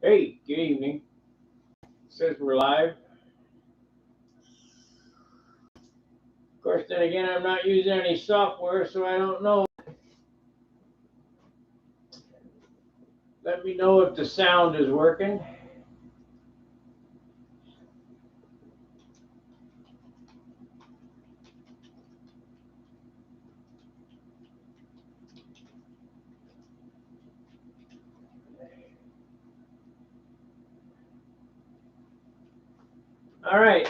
Hey, good evening. It says we're live. Of course, then again, I'm not using any software, so I don't know. Let me know if the sound is working. All right.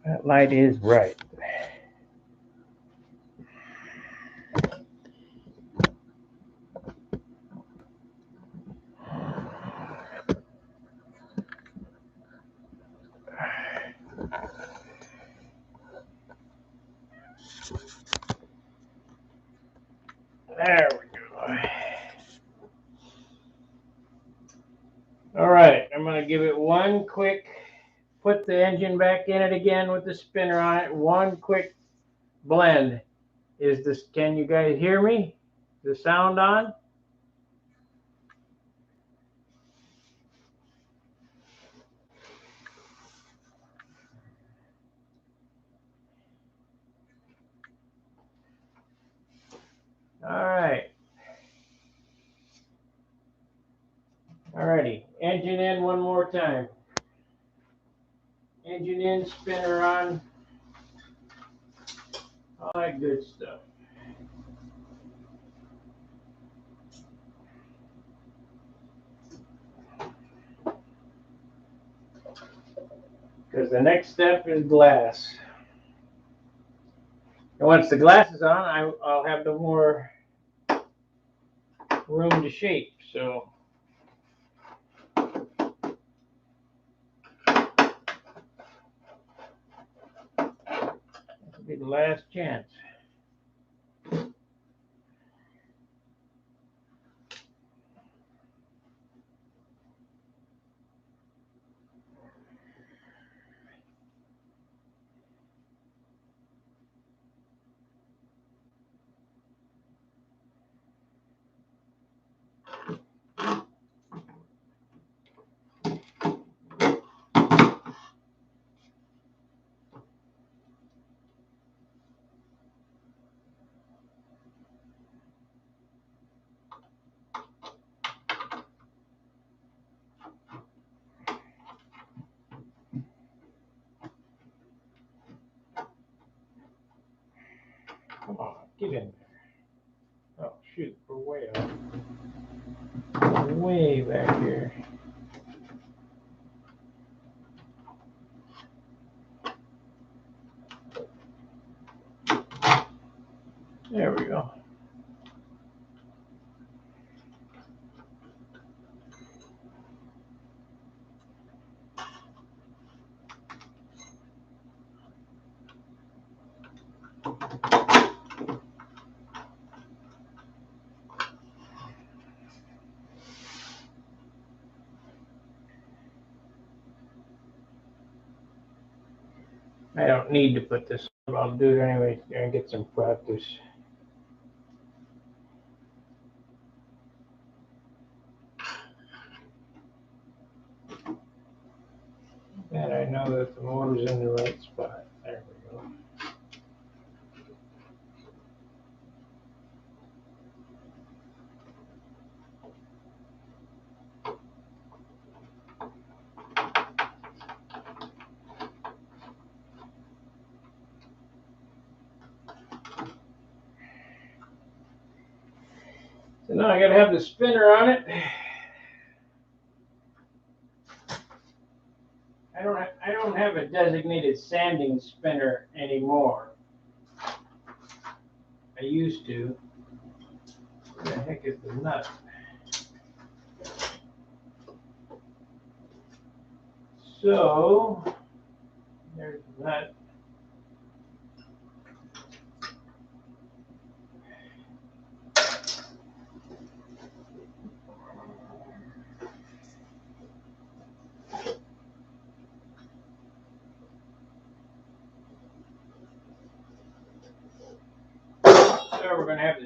That light is bright. There we go. All right, I'm going to give it one quick, put the engine back in it again with the spinner on it. One quick blend. Can you guys hear me? The sound on? All right. Alrighty, engine in one more time. Engine in, spinner on, all that good stuff. Because the next step is glass. And once the glass is on, I'll have the more room to shape. So that'll be the last chance. Come on, get in there. Oh shoot, we're way off. Way back here. There we go. I don't need to put this on. I'll do it anyway and get some practice. And I know that the motor's in the right spot. There we go. So now I gotta have the spinner on it. I don't have a designated sanding spinner anymore. I used to. Where the heck is the nut? So there's the nut.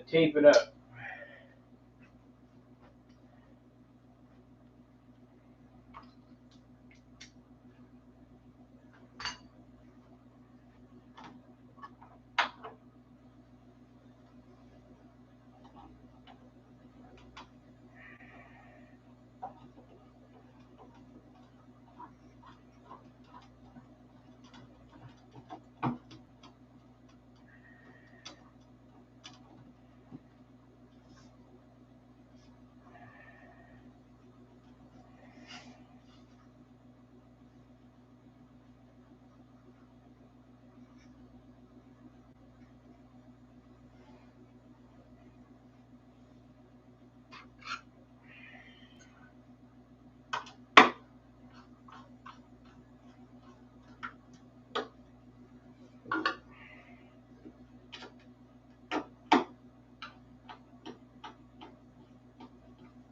tape it up.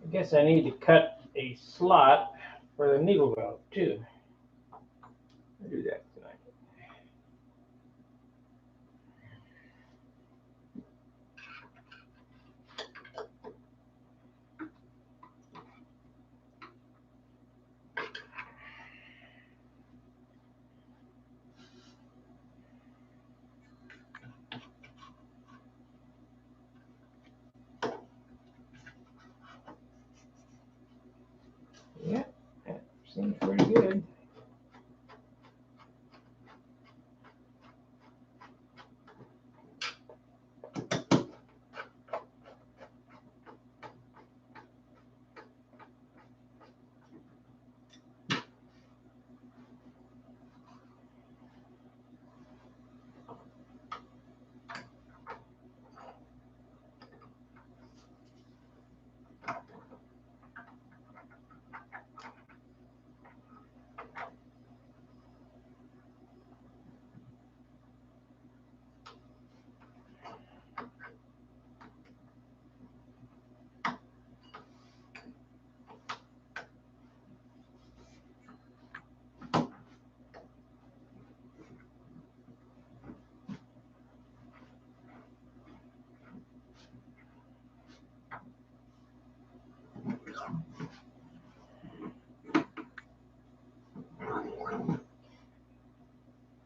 I guess I need to cut a slot for the needle valve too. I'll do that tonight. Yeah, that seems pretty good.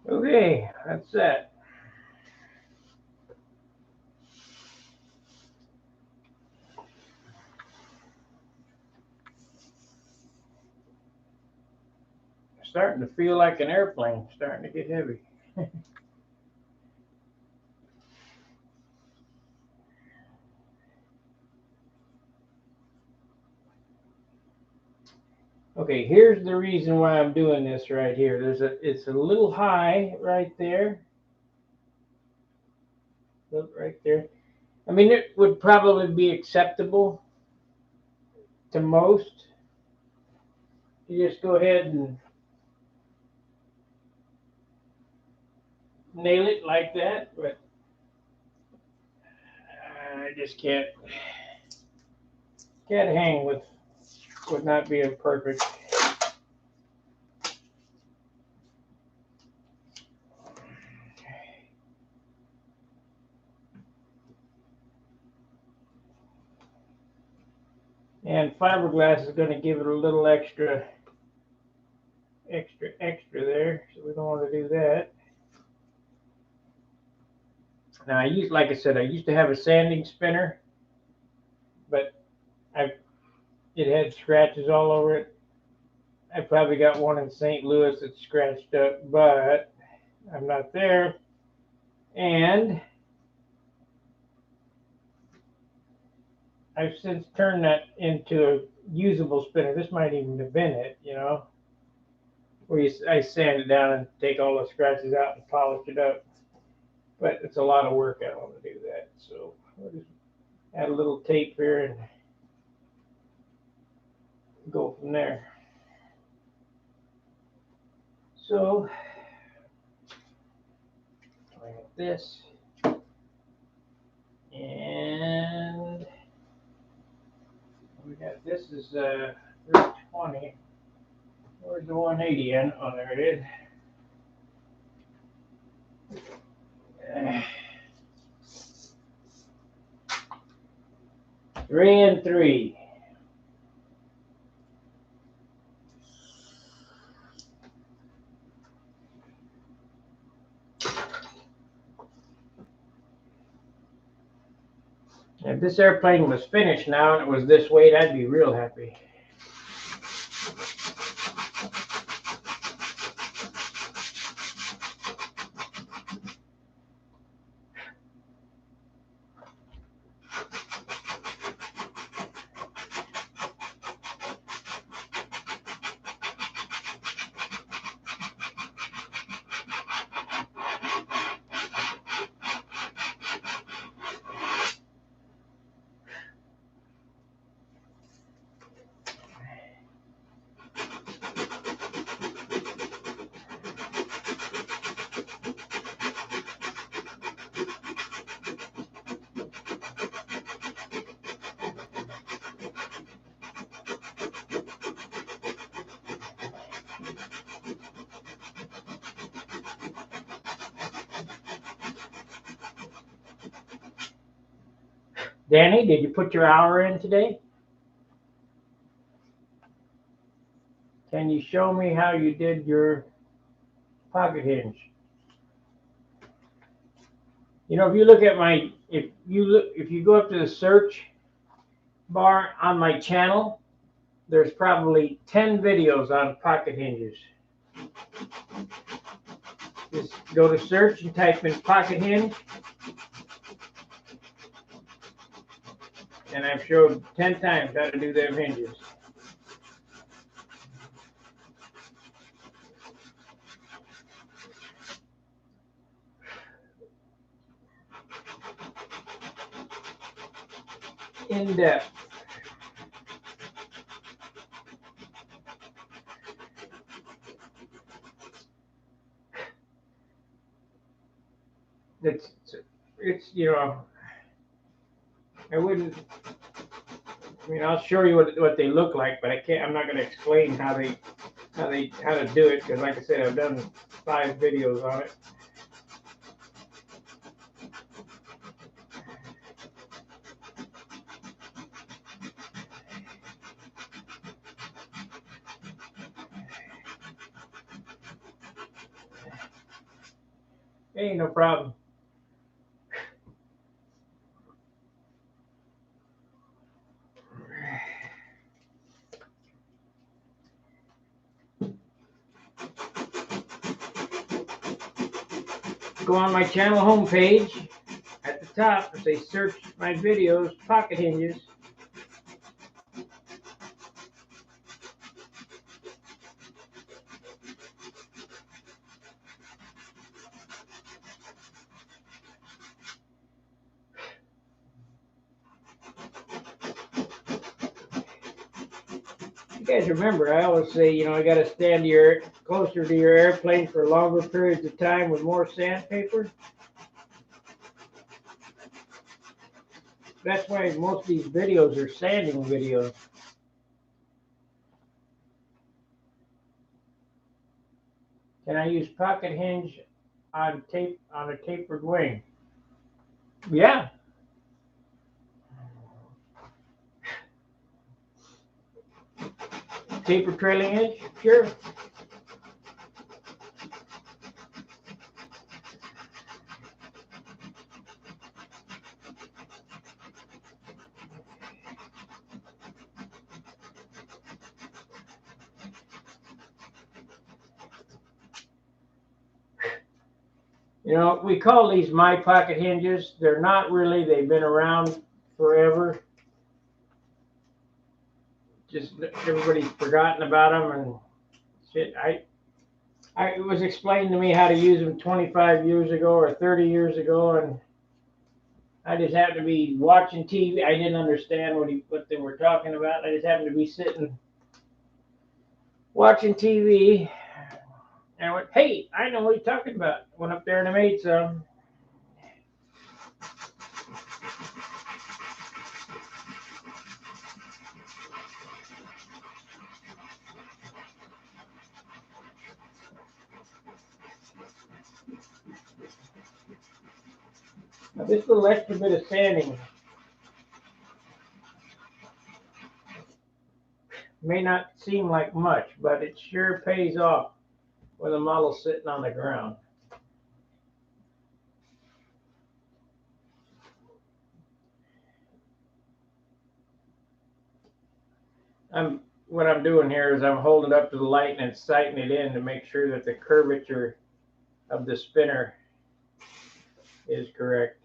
Okay, that's that. Starting to feel like an airplane, starting to get heavy. Okay, here's the reason why I'm doing this right here. It's a little high right there. Look right there. I mean, it would probably be acceptable to most. You just go ahead and nail it like that, but I just can't hang with not being perfect. And fiberglass is going to give it a little extra there, so we don't want to do that. Now like I said, I used to have a sanding spinner, but it had scratches all over it. I probably got one in St. Louis that's scratched up, but I'm not there. And I've since turned that into a usable spinner. This might even have been it, where I sand it down and take all the scratches out and polish it up. But it's a lot of work. I don't want to do that. So I'll just add a little tape here and go from there. So I got this, and we got this is 320. Where's the 180 in? Oh, there it is. 3 and 3. If this airplane was finished now and it was this weight, I'd be real happy. Danny, did you put your hour in today? Can you show me how you did your pocket hinge? You know, if you look at my, if you go up to the search bar on my channel, there's probably 10 videos on pocket hinges. Just go to search and type in pocket hinge. And I've showed 10 times how to do them hinges. In depth. It's you know, I wouldn't. I mean, I'll show you what they look like, but I'm not going to explain how to do it, because like I said, I've done 5 videos on it. Ain't no problem. Go on my channel homepage. At the top, if they search my videos, pocket hinges. You guys remember, I always say, you know, you got to stand closer to your airplane for longer periods of time with more sandpaper. That's why most of these videos are sanding videos. Can I use pocket hinge on a tapered wing? Yeah. Taper trailing edge? Sure. You know, we call these my pocket hinges. They're not really. They've been around forever. Just everybody's forgotten about them and shit. It was explained to me how to use them 25 years ago or 30 years ago, and I just happened to be watching TV. I didn't understand what they were talking about. I just happened to be sitting watching TV, and I went, "Hey, I know what he's talking about." Went up there and I made some. Now, this little extra bit of sanding May not seem like much, but it sure pays off when the model's sitting on the ground. What I'm doing here is I'm holding it up to the light and sighting it in to make sure that the curvature of the spinner is correct.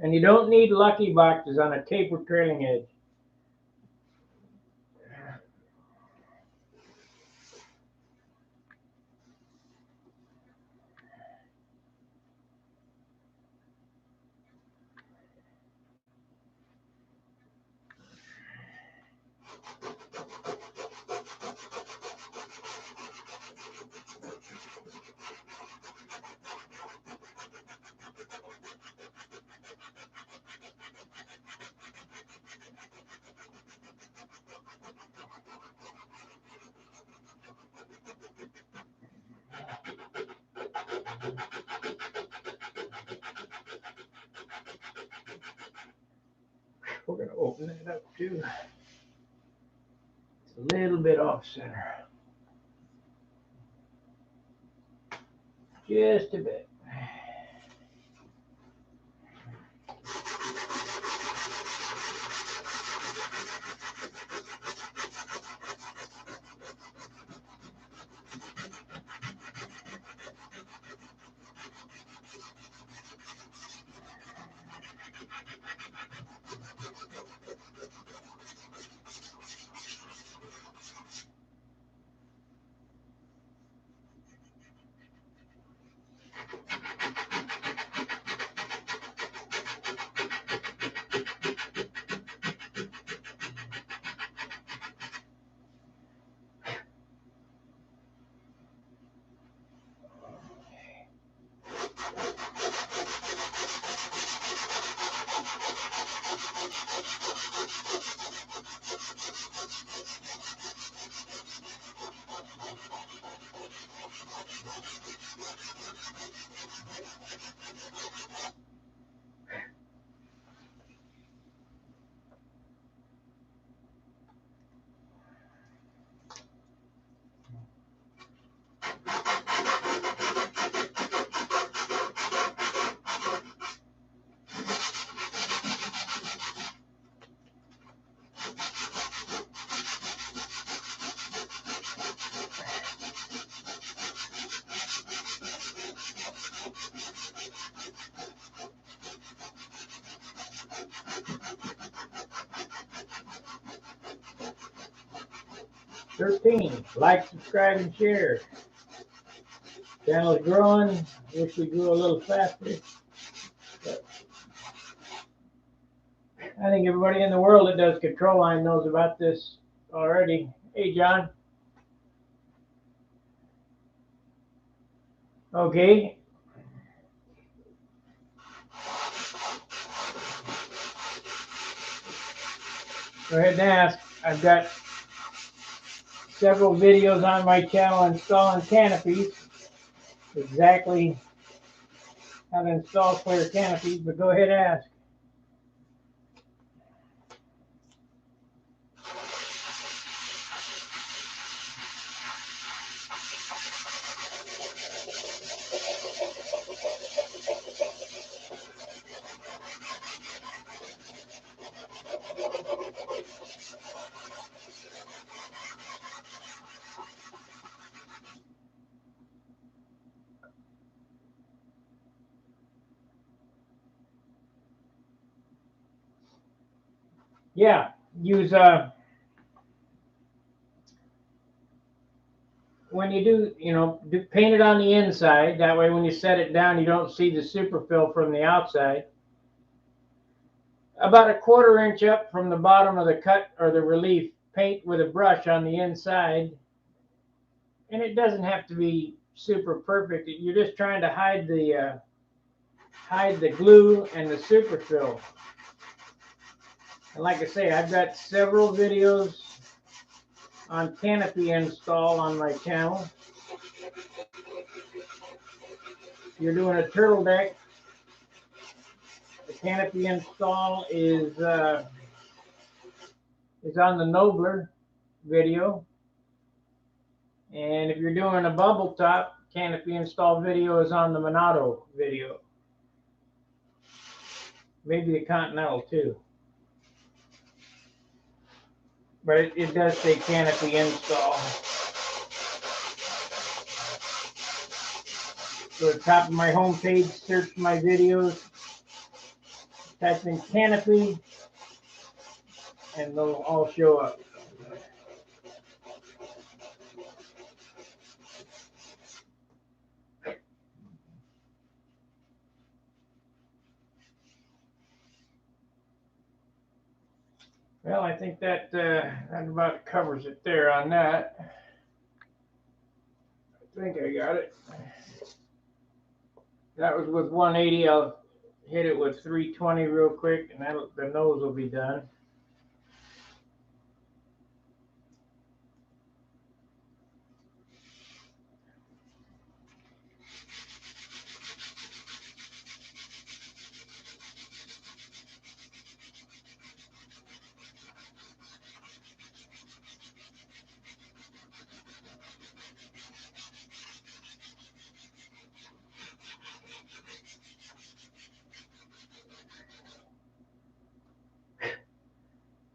And you don't need lucky boxes on a taper trailing edge. We're going to open that up too. It's a little bit off center. Just a bit. Like, subscribe, and share. Channel's growing. Wish we grew a little faster. But I think everybody in the world that does control line knows about this already. Hey, John. Okay. Go ahead and ask. I've got several videos on my channel installing canopies. Exactly how to install clear canopies, but go ahead and ask. Yeah, use when you do, paint it on the inside. That way, when you set it down, you don't see the superfill from the outside. About a quarter-inch up from the bottom of the cut or the relief, paint with a brush on the inside. And it doesn't have to be super perfect. You're just trying to hide the glue and the superfill. And like I say, I've got several videos on canopy install on my channel. If you're doing a turtle deck, the canopy install is on the Nobler video. And if you're doing a bubble top, canopy install video is on the Monado video. Maybe the Continental too. But it does say canopy install. Go to the top of my homepage, search my videos, type in canopy, and they'll all show up. Well, I think that about covers it there on that. I think I got it. That was with 180. I'll hit it with 320 real quick, and the nose will be done.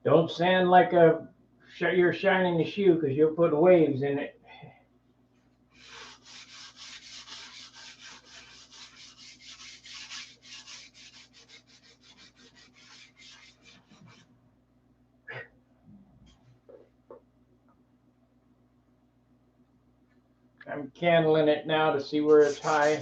Don't sand like you're shining a shoe, because you'll put waves in it. I'm candling it now to see where it's high.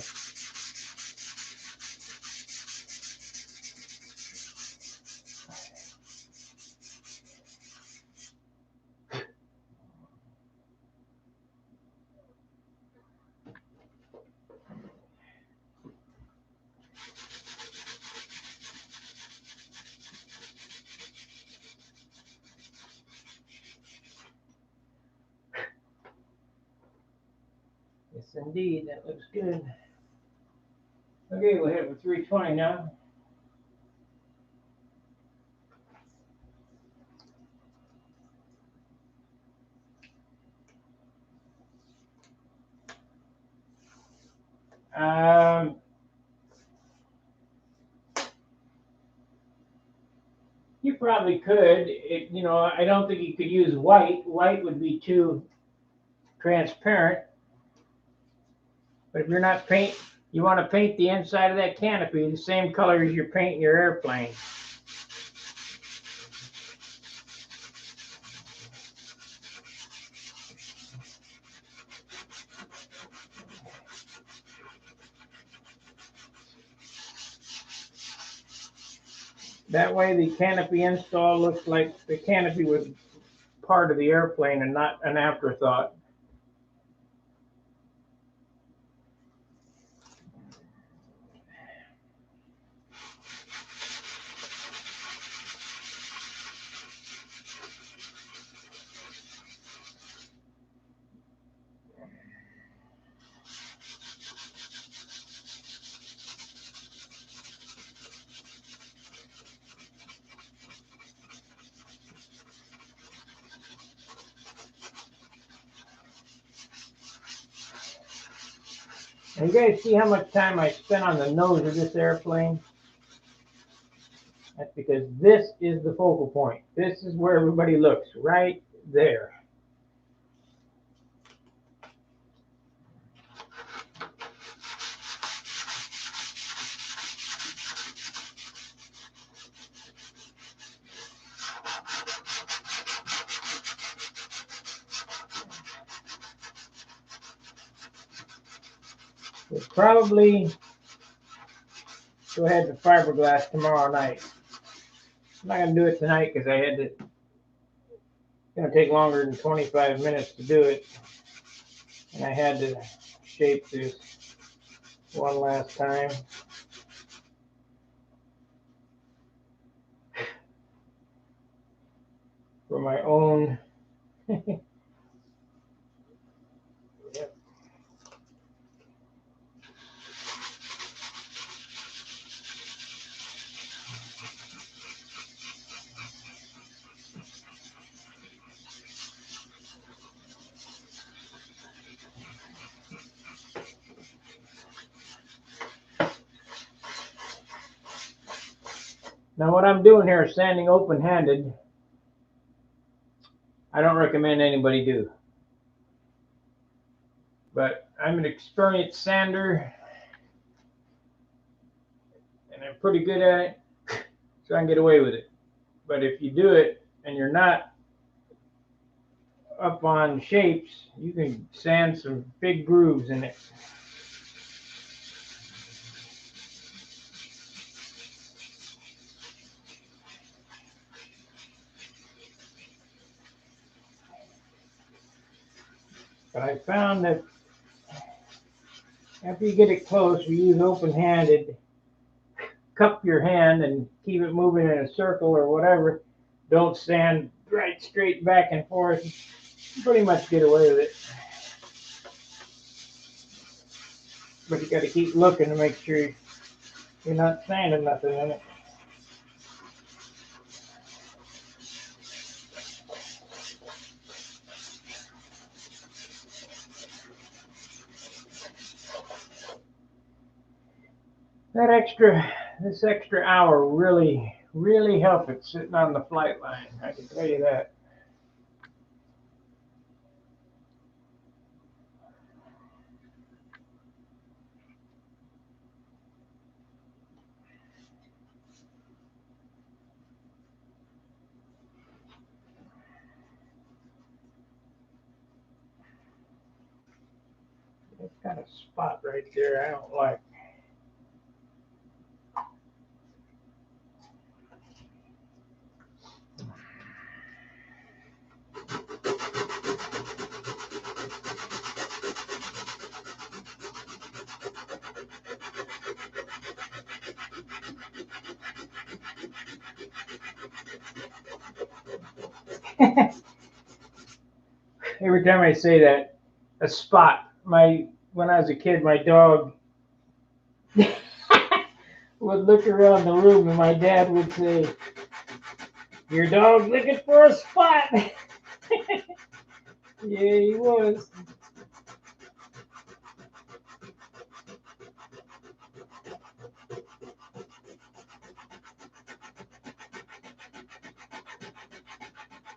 Yes, indeed, that looks good. Okay, we'll hit it with 320 now. You probably could. I don't think you could use white. White would be too transparent. But if you're not you want to paint the inside of that canopy the same color as you're painting your airplane. That way the canopy install looks like the canopy was part of the airplane and not an afterthought. And you guys see how much time I spent on the nose of this airplane? That's because this is the focal point. This is where everybody looks, right there. We'll probably go ahead and fiberglass tomorrow night. I'm not going to do it tonight because it's going to take longer than 25 minutes to do it. And I had to shape this one last time. For my own. Yep. Now what I'm doing here is sanding open-handed. I don't recommend anybody do. But I'm an experienced sander, and I'm pretty good at it, so I can get away with it. But if you do it and you're not up on shapes, you can sand some big grooves in it. But I found that after you get it close, you use open-handed, cup your hand and keep it moving in a circle or whatever. Don't stand right straight back and forth. You pretty much get away with it. But you got to keep looking to make sure you're not sanding nothing in it. This extra hour really helped it sitting on the flight line. I can tell you that. It's got a spot right there I don't like. Every time I say that, a spot. When I was a kid, my dog would look around the room, and my dad would say, "Your dog's looking for a spot." Yeah, he was.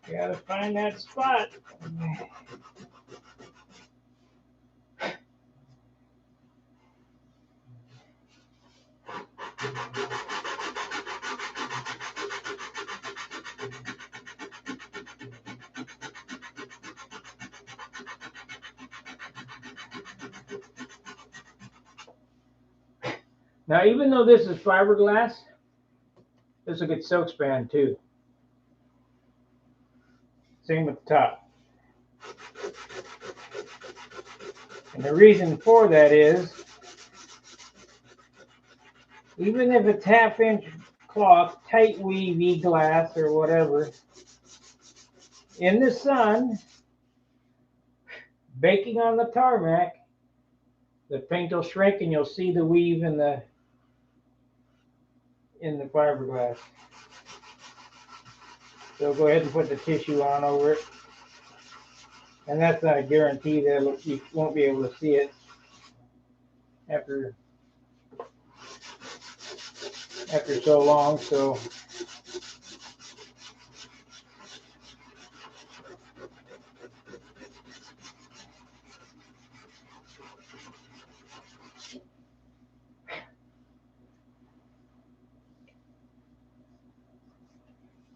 You gotta find that spot. Now, even though this is fiberglass, this will get silk span too. Same with the top. And the reason for that is, even if it's half-inch cloth, tight weavy glass or whatever, in the sun, baking on the tarmac, the paint will shrink and you'll see the weave in the fiberglass. So go ahead and put the tissue on over it. And that's not a guarantee that you won't be able to see it after so long. So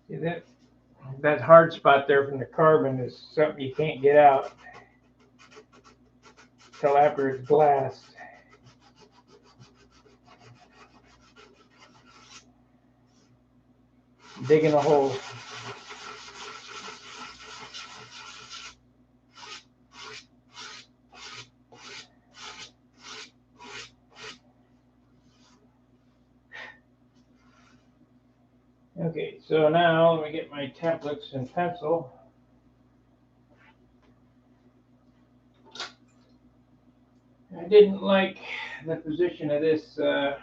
see that hard spot there from the carbon is something you can't get out until after it's glassed. digging a hole. Okay, so now let me get my templates and pencil. I didn't like the position of this. There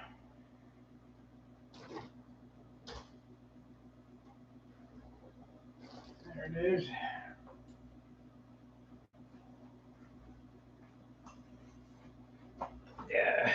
it is. Yeah.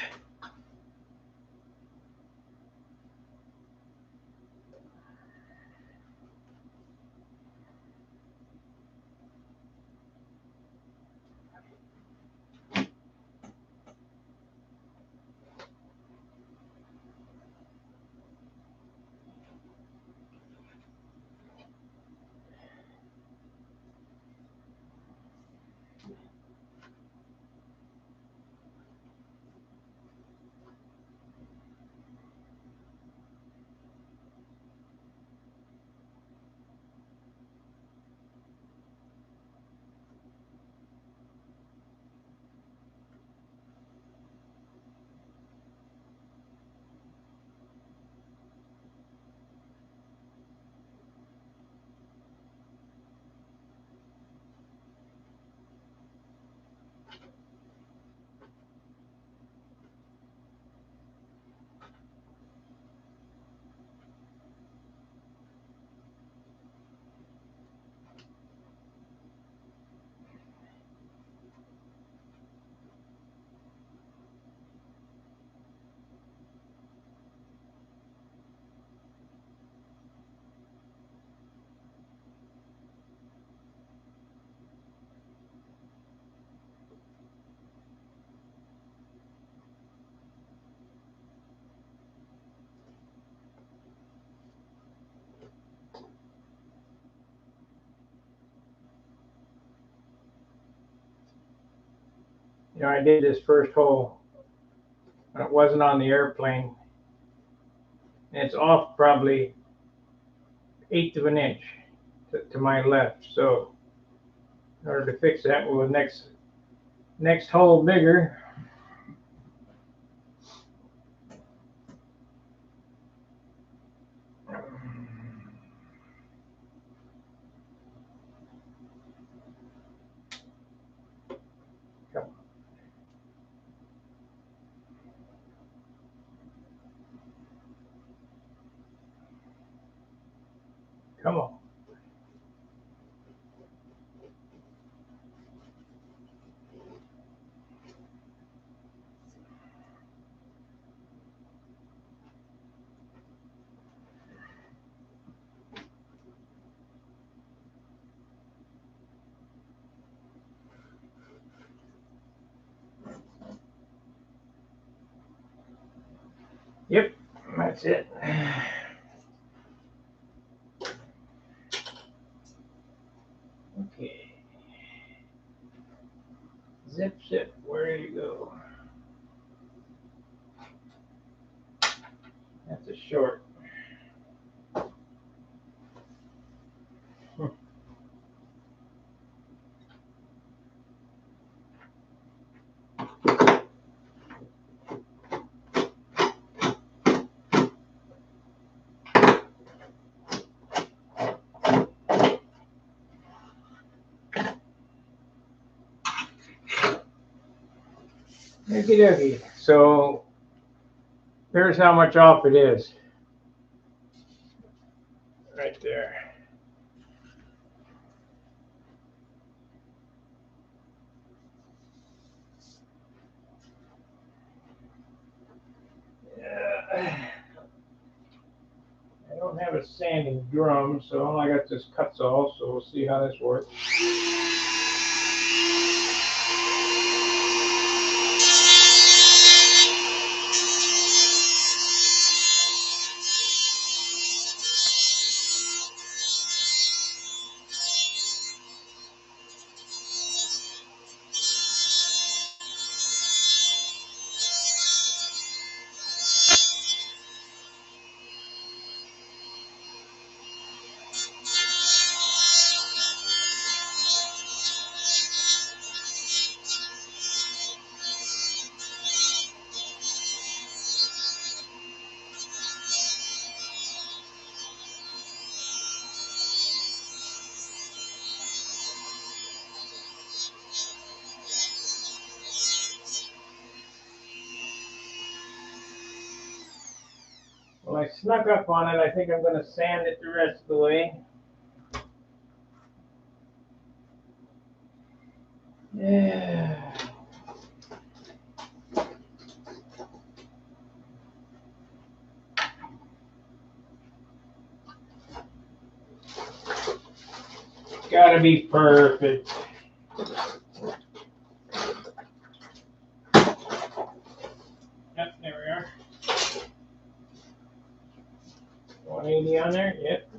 You know, I did this first hole. It wasn't on the airplane. And it's off probably 1/8 of an inch to my left. So in order to fix that, we'll next hole bigger. Come on. Yep, that's it. Okay. Zip, where do you go? That's a short. Okie dokie. So there's how much off it is. Right there. Yeah. I don't have a sanding drum, so all I got is cut saw, so we'll see how this works. I snuck up on it. I think I'm going to sand it the rest of the way. Yeah. Gotta be perfect. Yep, there we are. 180 on there, yep.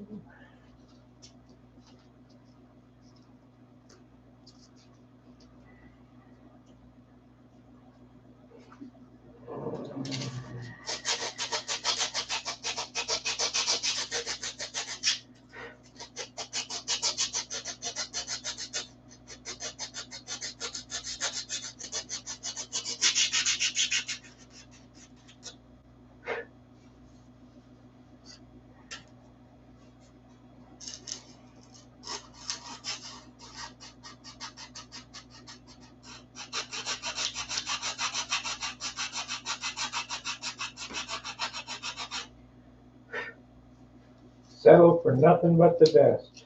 Settle for nothing but the best.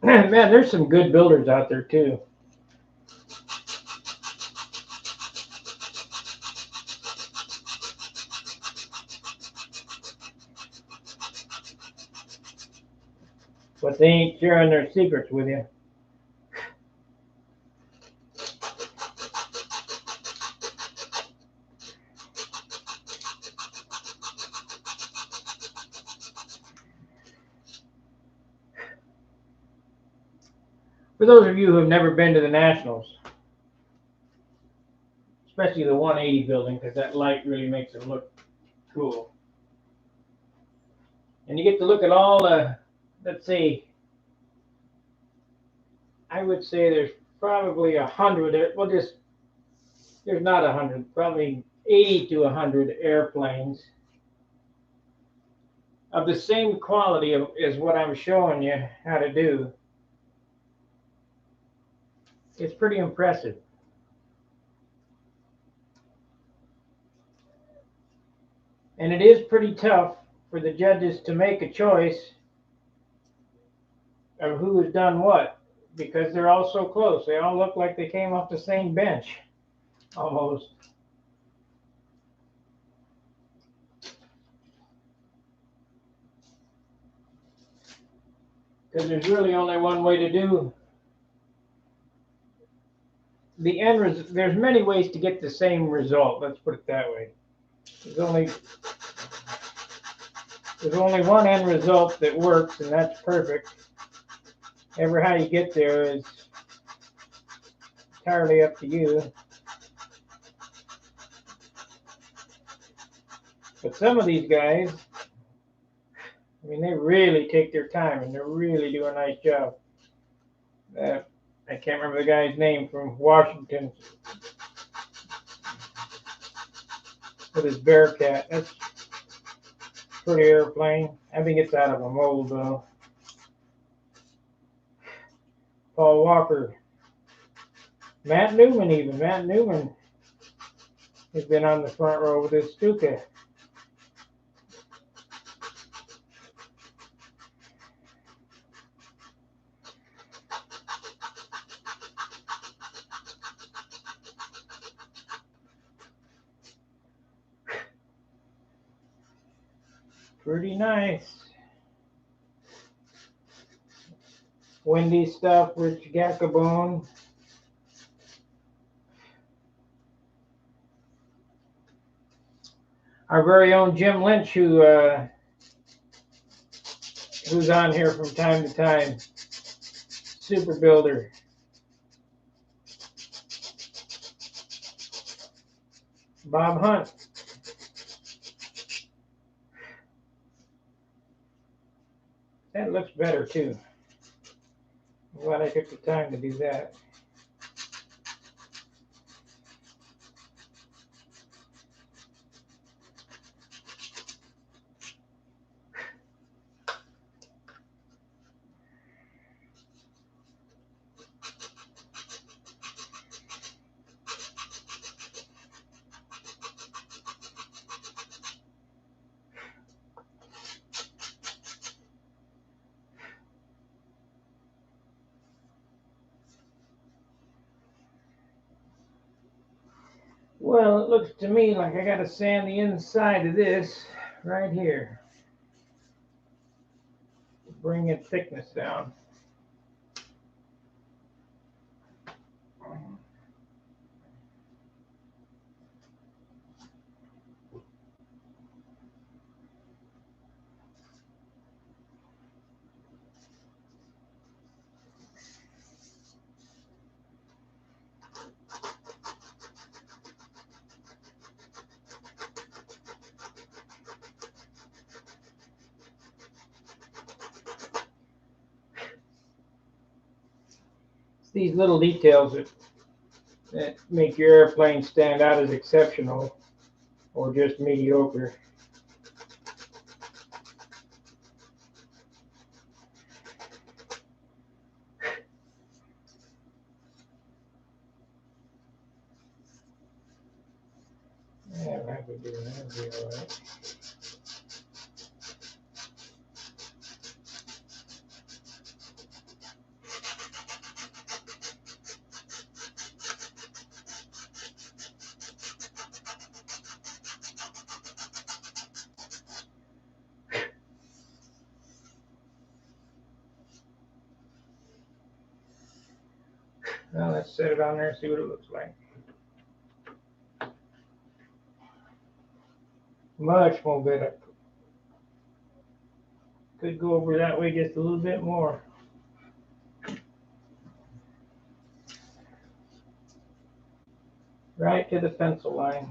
Man, there's some good builders out there too. But they ain't sharing their secrets with you. For those of you who have never been to the Nationals, especially the 180 building, because that light really makes it look cool. And you get to look at all the, let's see, I would say there's probably 100, well just, there's not 100, probably 80 to 100 airplanes of the same quality as what I'm showing you how to do. It's pretty impressive. And it is pretty tough for the judges to make a choice of who has done what, because they're all so close. They all look like they came off the same bench, almost. Because there's really only one way to do the end. There's many ways to get the same result. Let's put it that way. There's only one end result that works, and that's perfect. Ever how you get there is entirely up to you. But some of these guys, I mean, they really take their time and they really do a nice job. I can't remember the guy's name from Washington with his Bearcat. That's a pretty airplane. I think it's out of a mold though. Paul Walker. Matt Newman even. Matt Newman has been on the front row with his Stuka. Pretty nice. Windy stuff, Rich Gacabone. Our very own Jim Lynch, who's on here from time to time. Super builder. Bob Hunt. That looks better too. I'm glad I took the time to do that. Well, it looks to me like I got to sand the inside of this right here. Bring its thickness down. These little details that make your airplane stand out as exceptional or just mediocre. Yeah, that would do that. That'd be all right. Now let's set it on there and see what it looks like. Much more better. Could go over that way just a little bit more. Right to the pencil line.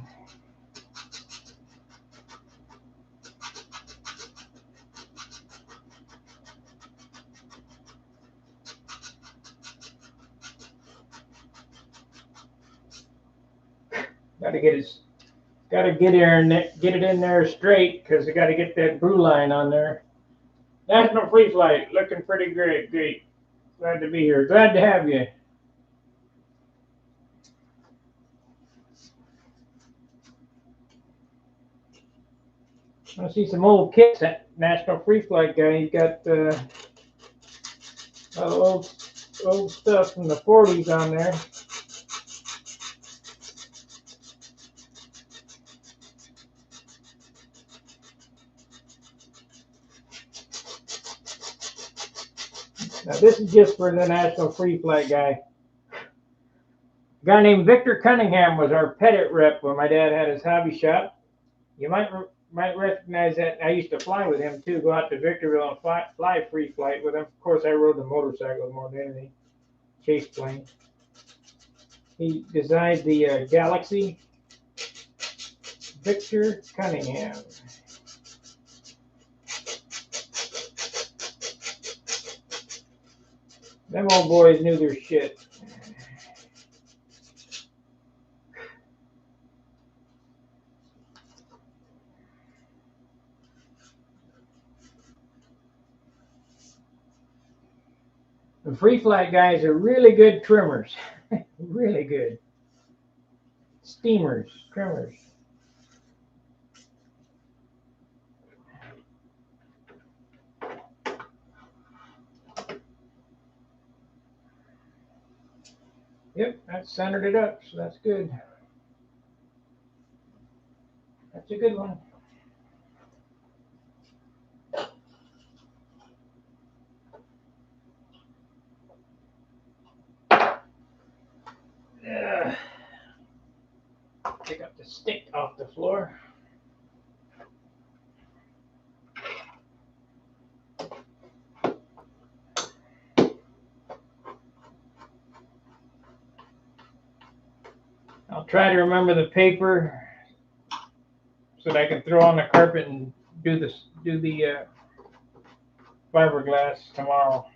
Got to get it in there straight because I got to get that brew line on there. National Free Flight, looking pretty great. Great. Glad to be here. Glad to have you. I see some old kits. That National Free Flight guy, he's got old stuff from the 40s on there. Now this is just for the National Free Flight guy. A guy named Victor Cunningham was our pettit rep when my dad had his hobby shop. You might recognize that. I used to fly with him too. Go out to Victorville and fly free flight with him. Of course, I rode the motorcycle more than anything. Chase plane. He designed the Galaxy. Victor Cunningham. Them old boys knew their shit. The free flight guys are really good trimmers. Really good. Steamers, trimmers. Yep, that centered it up, so that's good. That's a good one. Pick up the stick off the floor. I'll try to remember the paper so that I can throw on the carpet and do the fiberglass tomorrow.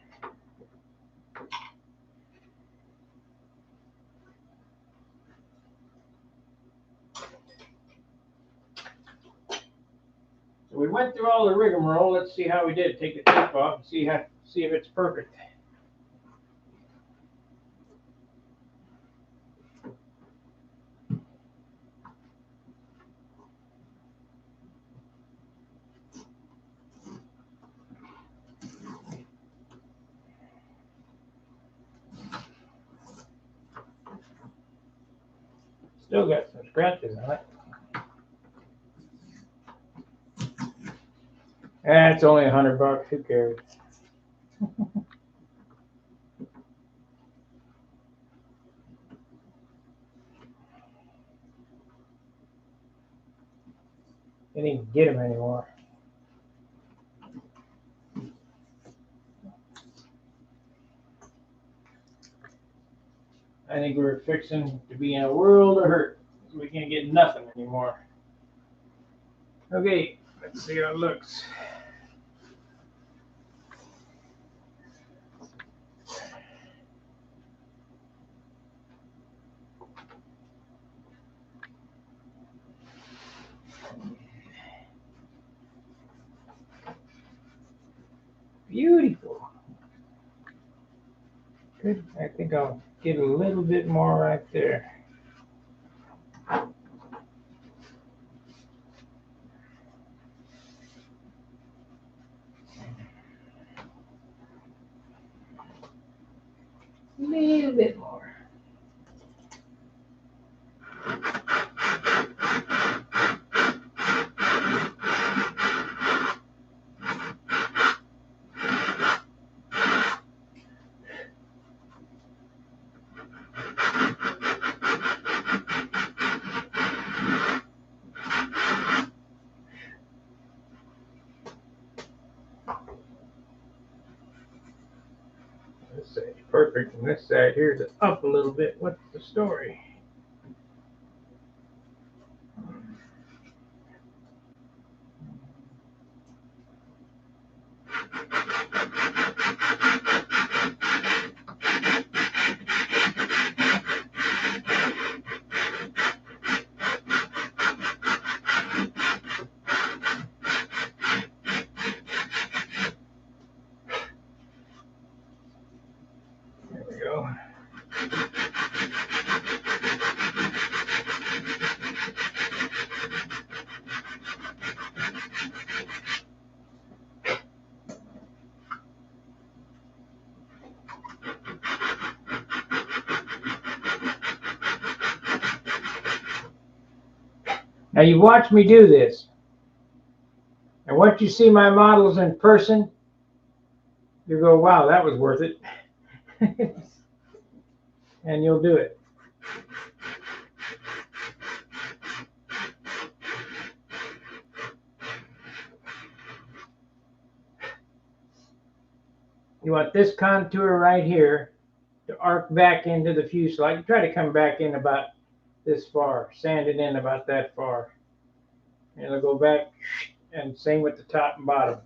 So we went through all the rigmarole. Let's see how we did. Take the tape off and see if it's perfect. Still got some scratches on it. It's only $100. Who cares? You didn't get them anymore. I think we're fixing to be in a world of hurt. We can't get nothing anymore. Okay, let's see how it looks. Beautiful. Good. I think I'll get a little bit more right there. A little bit more. This side's perfect, and this side here is up a little bit. What's the story? There we go. Now you've watched me do this. And once you see my models in person, you go, wow, that was worth it. And you'll do it. You want this contour right here to arc back into the fuselage. Try to come back in about this far. Sand it in about that far. And it'll go back, and same with the top and bottom.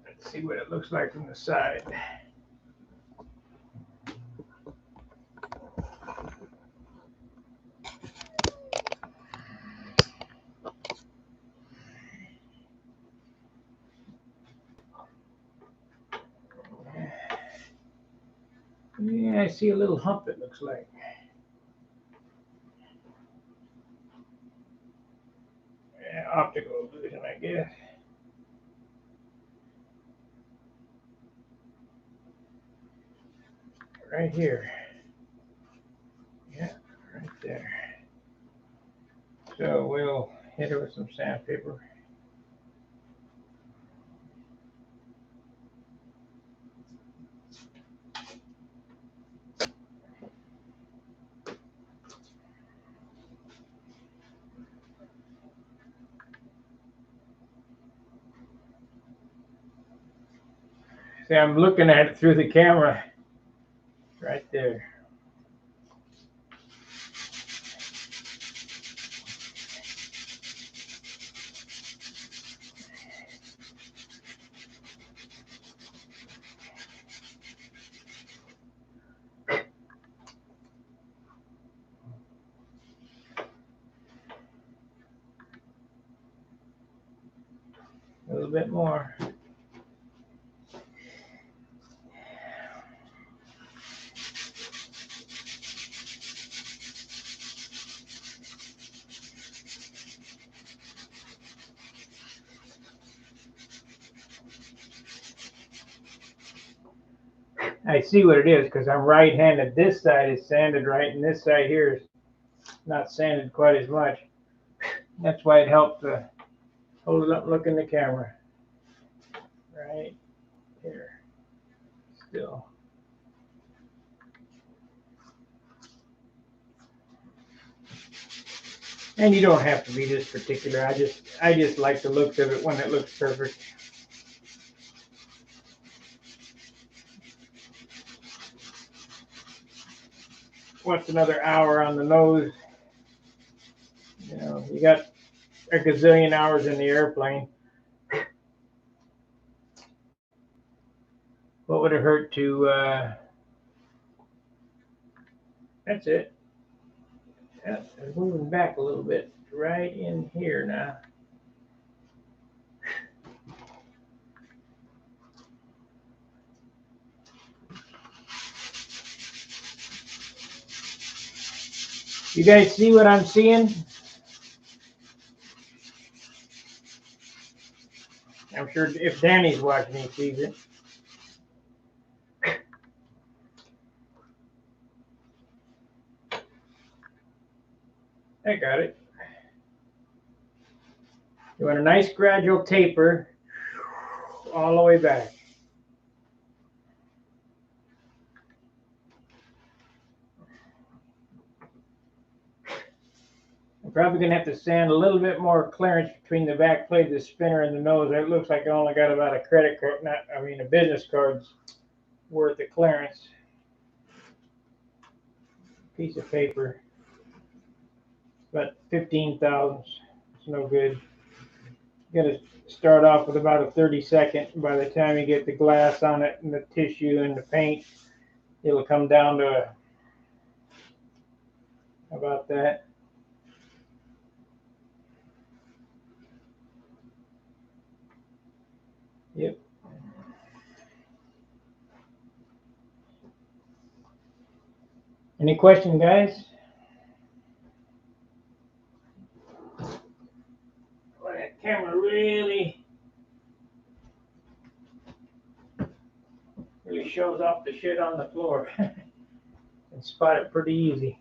Let's see what it looks like from the side. Yeah, I see a little hump, it looks like. Yeah, optical illusion, I guess. Right here. Yeah, right there. So we'll hit it with some sandpaper. See, I'm looking at it through the camera. Right there. A little bit more. I see what it is because I'm right-handed. This side is sanded right, and this side here is not sanded quite as much. That's why it helps to hold it up and look in the camera. Right here. Still. And you don't have to be this particular. I just like the looks of it when it looks perfect. What's another hour on the nose? You know, you got a gazillion hours in the airplane. What would it hurt to, that's it. Yeah, it's moving back a little bit. Right in here now. You guys see what I'm seeing? I'm sure if Danny's watching, he sees it. I got it. You want a nice gradual taper all the way back. I'm probably going to have to sand a little bit more clearance between the back plate of the spinner and the nose. It looks like I only got about a credit card, a business card's worth of clearance. Piece of paper. About 15 thousandths. It's no good. You got to start off with about a 32nd. By the time you get the glass on it and the tissue and the paint, it'll come down to about that. Yep. Any questions, guys? Well, that camera really shows off the shit on the floor. And spot it pretty easy.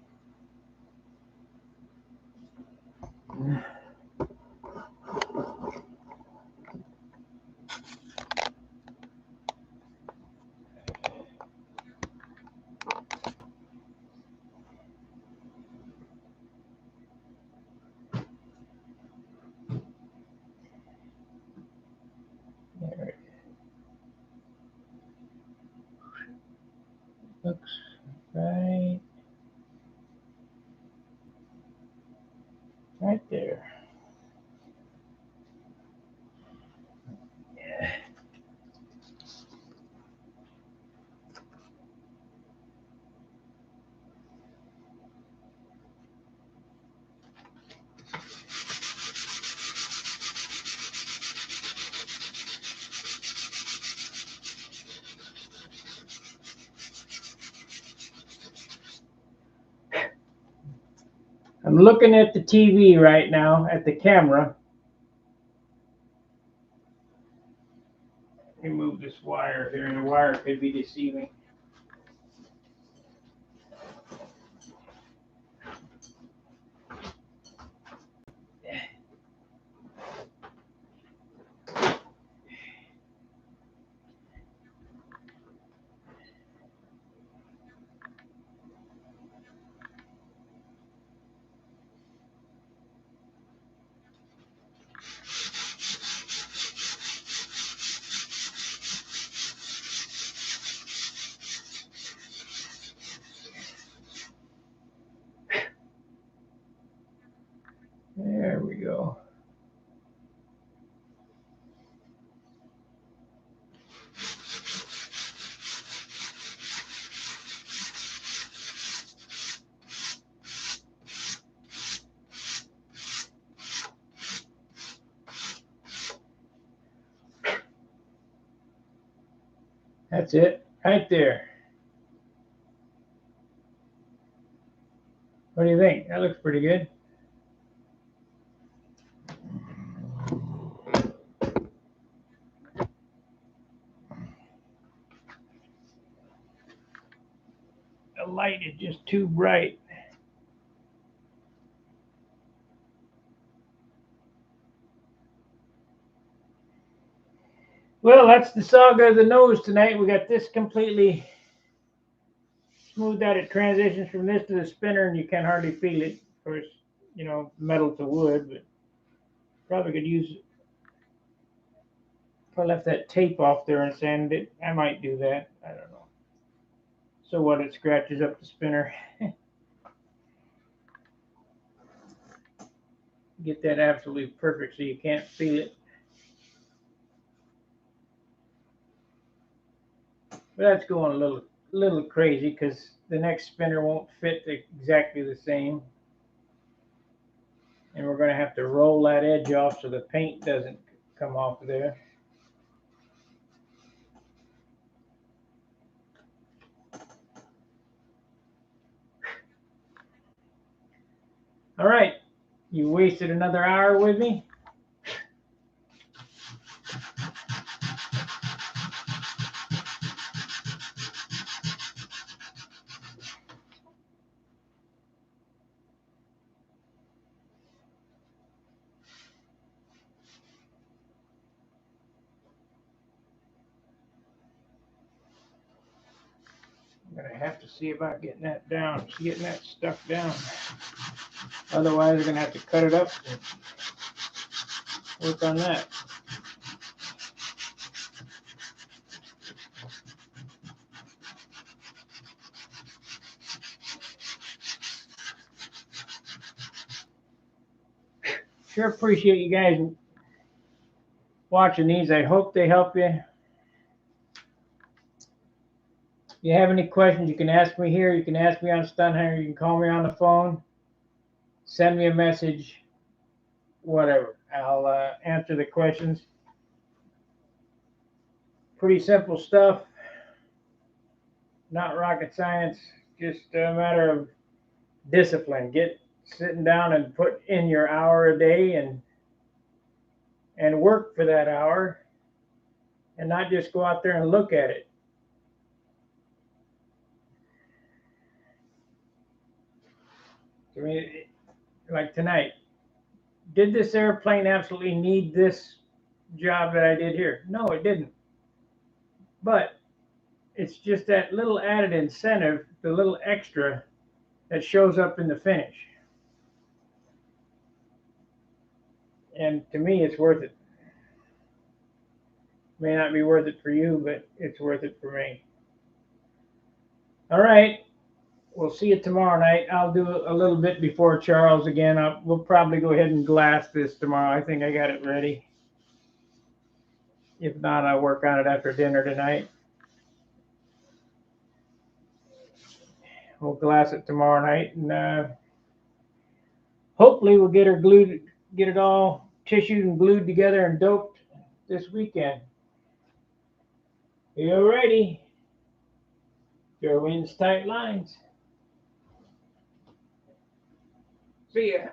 There. Looks right there. Yeah. I'm looking at the TV right now, at the camera. Let me move this wire here, and the wire could be deceiving. There we go. That's it, right there. What do you think? That looks pretty good. light is just too bright. Well, that's the saga of the nose tonight. We got this completely smoothed out. It transitions from this to the spinner, and you can hardly feel it. Of course, you know, metal to wood, but probably could use. If I left that tape off there and sanded it, I might do that. I don't know. So what? It scratches up the spinner. Get that absolutely perfect so you can't feel it. But that's going a little crazy because the next spinner won't fit exactly the same. And we're going to have to roll that edge off so the paint doesn't come off of there. All right, you wasted another hour with me. I'm going to have to see about getting that down, getting that stuck down. Otherwise, we're going to have to cut it up and work on that. Sure appreciate you guys watching these. I hope they help you. If you have any questions, you can ask me here. You can ask me on Stunt. You can call me on the phone. Send me a message. Whatever. I'll answer the questions. Pretty simple stuff. Not rocket science. Just a matter of discipline. Get sitting down and put in your hour a day and work for that hour, and not just go out there and look at it. I mean, like tonight, did this airplane absolutely need this job that I did here? No, it didn't. But it's just that little added incentive, the little extra that shows up in the finish. And to me, it's worth it. May not be worth it for you, but it's worth it for me. All right. We'll see you tomorrow night. I'll do a little bit before Charles again. We'll probably go ahead and glass this tomorrow. I think I got it ready. If not, I'll work on it after dinner tonight. We'll glass it tomorrow night, and hopefully we'll get it all tissued and glued together and doped this weekend. You ready? Throw in tight lines. See ya.